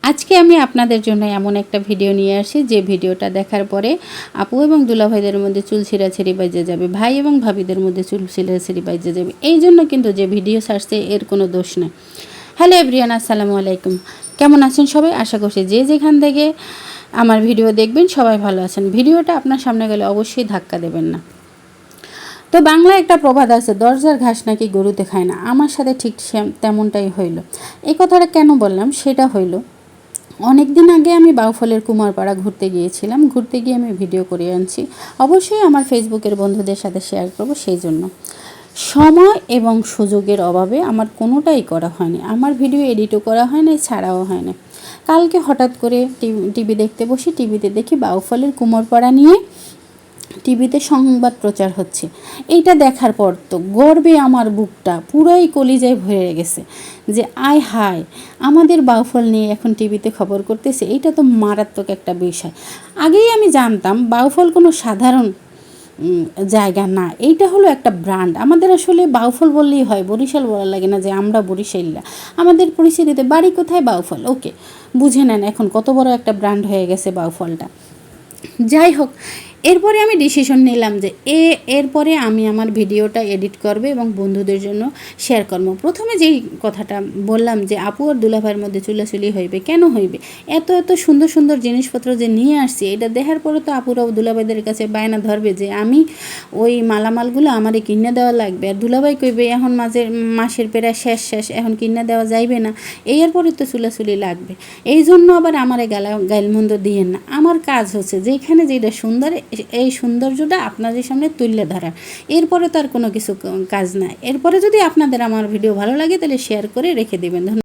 আজকে আমি আপনাদের জন্য এমন একটা ভিডিও নিয়ে আসি যে ভিডিওটা দেখার পরে আপু এবং দুলাভাইদের মধ্যে চুল ছিঁড়াছিঁড়ি বাজে যাবে, ভাই এবং ভাবিদের মধ্যে চুল ছিঁড়াছিঁড়ি বাজে যাবে। এই জন্য কিন্তু যে ভিডিও ছাড়ছে এর কোনো দোষ নেই। হ্যালো এভরিওয়ান, আসসালামু আলাইকুম। কেমন আছেন সবাই? আশা করছি যে যেখান থেকে আমার ভিডিও দেখবেন সবাই ভালো আছেন। ভিডিওটা আপনার সামনে গেলে অবশ্যই ধাক্কা দেবেন না। তো বাংলায় একটা প্রবাদ আছে, দরজার ঘাস নাকি গরুতে খায় না। আমার সাথে ঠিক তেমনটাই হইল। এই কথাটা কেন বললাম সেটা হইল, অনেক দিন আগে আমি বাউফলের কুমারপাড়া ঘুরতে গিয়েছিলাম। ঘুরতে গিয়ে আমি ভিডিও করে আনছি, অবশ্যই আমার ফেসবুকের বন্ধুদের সাথে শেয়ার করব। সেই জন্য সময় এবং সুযোগের অভাবে আমার কোনোটাই করা হয়নি। আমার ভিডিও এডিটও করা হয় না, ছাড়াও হয় না। কালকে হঠাৎ করে টিভি দেখতে বসি, টিভিতে দেখি বাউফলের কুমারপাড়া নিয়ে টিভিতে সংবাদ প্রচার হচ্ছে। এইটা দেখার পর তো গর্বে আমার বুকটা পুরাই কলিজায় ভরে গেছে যে আয় হায়, আমাদের বাউফল নিয়ে এখন টিভিতে খবর করতেছে। এইটা তো মারাত্মক একটা বিষয়। আগেই আমি জানতাম বাউফল কোনো সাধারণ জায়গা না, এইটা হলো একটা ব্র্যান্ড। আমাদের আসলে বাউফল বললেই হয়, বরিশাল বলা লাগে না যে আমরা বরিশাল্লা। আমাদের পরিস্থিতিতে বাড়ি কোথায়, বাউফল, ওকে বুঝে নেন এখন কত বড় একটা ব্র্যান্ড হয়ে গেছে বাউফলটা। যাই হোক, এরপরে আমি ডিসিশন নিলাম যে এরপরে আমি আমার ভিডিওটা এডিট করব এবং বন্ধুদের জন্য শেয়ার করব। প্রথমে যেই কথাটা বললাম যে আপু আর দুলাভাইয়ের মধ্যে চুলাচুলি হইবে, কেন হইবে? এত এত সুন্দর সুন্দর জিনিসপত্র যে নিয়ে আসছি, এটা দেখার পরে তো আপুরাও দুলাভাইদের কাছে বায়না ধরবে যে আমি ওই মালামালগুলো আমারে কিনে দেওয়া লাগবে। আর দুলাভাই কইবে এখন মাসের প্রায় শেষ, এখন কিনে দেওয়া যাইবে না, এরপরে তো চুলাচুলি লাগবে। এই জন্য আবার আমারে গাইলমন্দ দিয়েন না। আমার কাজ হচ্ছে যেখানে যেটা সুন্দর, এই সৌন্দর্যটা আপনাদের সামনে তুলে ধরা। এরপরে তো আর কোনো কিছু কাজ নাই। এরপরে যদি আপনাদের আমার ভিডিও ভালো লাগে তাহলে শেয়ার করে রেখে দেবেন।